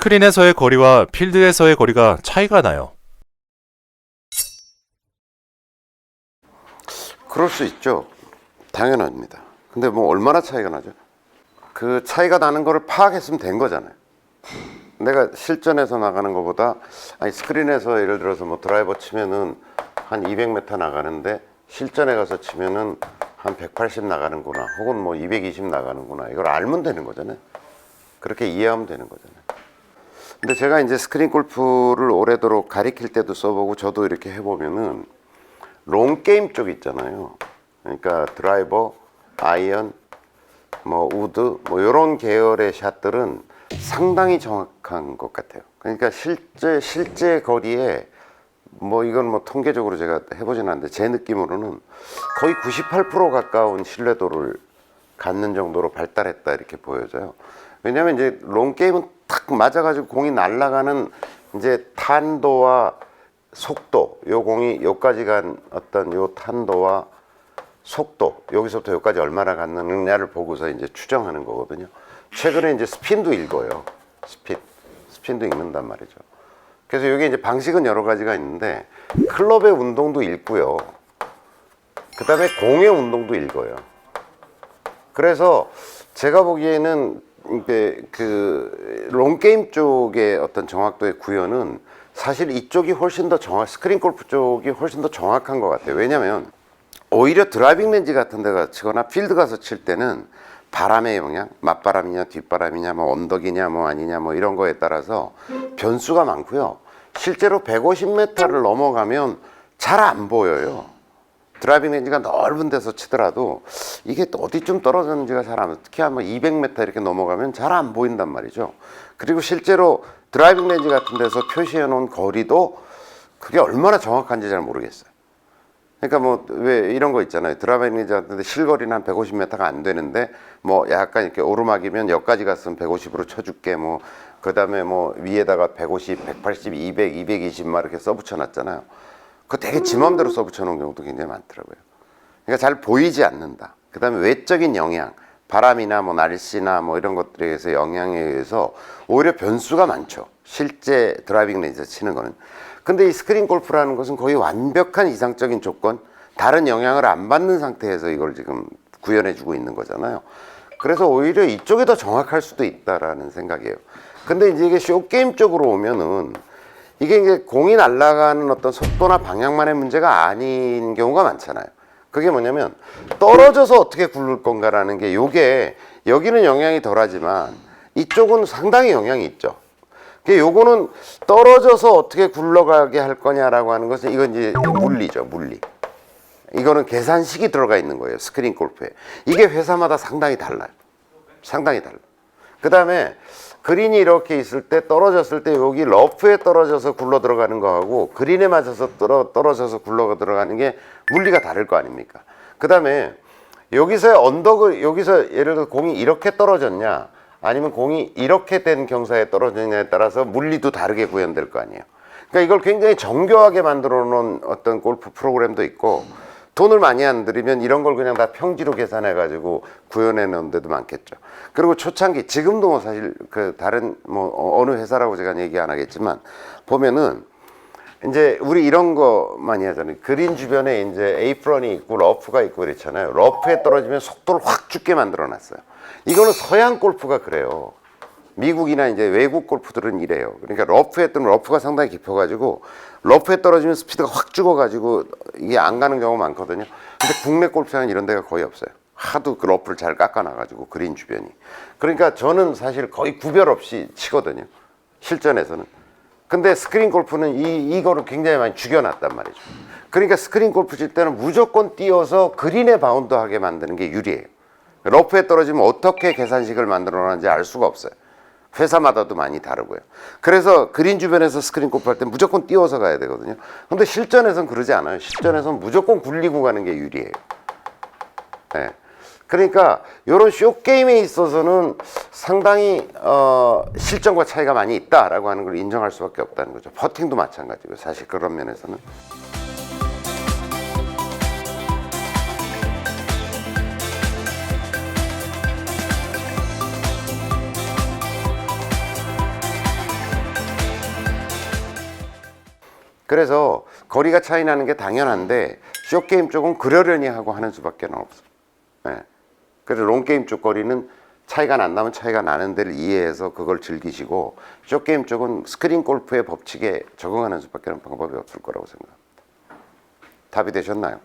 스크린에서의 거리와 필드에서의 거리가 차이가 나요. 그럴 수 있죠. 당연합니다. 근데 뭐 얼마나 차이가 나죠? 그 차이가 나는 거를 파악했으면 된 거잖아요. 내가 실전에서 나가는 것보다, 아니 스크린에서 예를 들어서 뭐 드라이버 치면은 한 200m 나가는데 실전에 가서 치면은 한 180 나가는구나, 혹은 뭐 220 나가는구나, 이걸 알면 되는 거잖아요. 그렇게 이해하면 되는 거잖아요. 근데 제가 이제 스크린 골프를 오래도록 가리킬 때도 써보고 저도 이렇게 해보면은 롱게임 쪽 있잖아요. 그러니까 드라이버, 아이언, 뭐 우드, 뭐 이런 계열의 샷들은 상당히 정확한 것 같아요. 그러니까 실제 거리에 뭐 이건 뭐 통계적으로 제가 해보진 않는데 제 느낌으로는 거의 98% 가까운 신뢰도를 갖는 정도로 발달했다 이렇게 보여져요. 왜냐하면 이제 롱게임은 탁 맞아가지고 공이 날아가는 이제 탄도와 속도, 요 공이 요까지 간 어떤 요 탄도와 속도, 여기서부터 여기까지 얼마나 갔느냐를 보고서 이제 추정하는 거거든요. 최근에 이제 스핀도 읽어요. 스핀도 읽는단 말이죠. 그래서 여기 이제 방식은 여러 가지가 있는데 클럽의 운동도 읽고요. 그 다음에 공의 운동도 읽어요. 그래서 제가 보기에는 그 롱게임 쪽의 어떤 정확도의 구현은 사실 이쪽이 훨씬 더 스크린 골프 쪽이 훨씬 더 정확한 것 같아요. 왜냐면 오히려 드라이빙 렌지 같은 데 가 치거나 필드 가서 칠 때는 바람의 영향, 맞바람이냐 뒷바람이냐 뭐 언덕이냐 뭐 아니냐 뭐 이런 거에 따라서 변수가 많고요. 실제로 150m를 넘어가면 잘 안 보여요. 드라이빙 렌지가 넓은 데서 치더라도 이게 또 어디쯤 떨어졌는지가 잘 안 보여요. 특히 한 200m 이렇게 넘어가면 잘 안 보인단 말이죠. 그리고 실제로 드라이빙 렌지 같은 데서 표시해 놓은 거리도 그게 얼마나 정확한지 잘 모르겠어요. 그러니까 뭐 왜 이런 거 있잖아요. 드라이빙 렌지 같은 데 실거리는 한 150m가 안 되는데 뭐 약간 이렇게 오르막이면 여기까지 갔으면 150으로 쳐줄게, 뭐 그 다음에 뭐 위에다가 150, 180, 200, 220 막 이렇게 써붙여 놨잖아요. 그거 되게 지 맘대로 써붙여 놓은 경우도 굉장히 많더라고요. 그러니까 잘 보이지 않는다. 그 다음에 외적인 영향, 바람이나 뭐 날씨나 뭐 이런 것들에 의해서 영향에 의해서 오히려 변수가 많죠. 실제 드라이빙 렌지에서 치는 거는. 근데 이 스크린 골프라는 것은 거의 완벽한 이상적인 조건, 다른 영향을 안 받는 상태에서 이걸 지금 구현해 주고 있는 거잖아요. 그래서 오히려 이쪽이 더 정확할 수도 있다라는 생각이에요. 근데 이제 이게 쇼게임 쪽으로 오면은 이게 이제 공이 날아가는 어떤 속도나 방향만의 문제가 아닌 경우가 많잖아요. 그게 뭐냐면 떨어져서 어떻게 굴릴 건가라는 게, 요게 여기는 영향이 덜하지만 이쪽은 상당히 영향이 있죠. 요거는 떨어져서 어떻게 굴러가게 할 거냐라고 하는 것은 이건 이제 물리죠, 물리. 이거는 계산식이 들어가 있는 거예요, 스크린 골프에. 이게 회사마다 상당히 달라요. 상당히 달라요. 그 다음에 그린이 이렇게 있을 때, 떨어졌을 때 여기 러프에 떨어져서 굴러 들어가는 거하고 그린에 맞아서 떨어져서 굴러 들어가는 게 물리가 다를 거 아닙니까? 그 다음에 여기서 언덕을, 여기서 예를 들어 공이 이렇게 떨어졌냐 아니면 공이 이렇게 된 경사에 떨어졌냐에 따라서 물리도 다르게 구현될 거 아니에요. 그러니까 이걸 굉장히 정교하게 만들어 놓은 어떤 골프 프로그램도 있고, 돈을 많이 안 들이면 이런 걸 그냥 다 평지로 계산해 가지고 구현해 놓은 데도 많겠죠. 그리고 초창기, 지금도 뭐 사실 그 다른 뭐 어느 회사라고 제가 얘기 안 하겠지만 보면은 이제 우리 이런 거 많이 하잖아요. 그린 주변에 이제 에이프런이 있고 러프가 있고 그렇잖아요. 러프에 떨어지면 속도를 확 죽게 만들어 놨어요. 이거는 서양 골프가 그래요. 미국이나 이제 외국 골프들은 이래요. 그러니까 러프에 뜨면 러프가 상당히 깊어가지고 러프에 떨어지면 스피드가 확 죽어가지고 이게 안 가는 경우가 많거든요. 근데 국내 골프장은 이런 데가 거의 없어요. 하도 그 러프를 잘 깎아놔가지고 그린 주변이. 그러니까 저는 사실 거의 구별 없이 치거든요, 실전에서는. 근데 스크린 골프는 이거를 굉장히 많이 죽여놨단 말이죠. 그러니까 스크린 골프 칠 때는 무조건 띄어서 그린에 바운드하게 만드는 게 유리해요. 러프에 떨어지면 어떻게 계산식을 만들어놨는지 알 수가 없어요. 회사마다도 많이 다르고요. 그래서 그린 주변에서 스크린 골프 할 때 무조건 띄워서 가야 되거든요. 근데 실전에서는 그러지 않아요. 실전에서는 무조건 굴리고 가는 게 유리해요. 네. 그러니까 이런 쇼게임에 있어서는 상당히 실전과 차이가 많이 있다라고 하는 걸 인정할 수밖에 없다는 거죠. 퍼팅도 마찬가지고 사실 그런 면에서는. 그래서 거리가 차이 나는 게 당연한데 숏게임 쪽은 그러려니 하고 하는 수밖에 없어. 예. 그래서 롱게임 쪽 거리는 차이가 난다면 차이가 나는 데를 이해해서 그걸 즐기시고 숏게임 쪽은 스크린 골프의 법칙에 적응하는 수밖에 방법이 없을 거라고 생각합니다. 답이 되셨나요?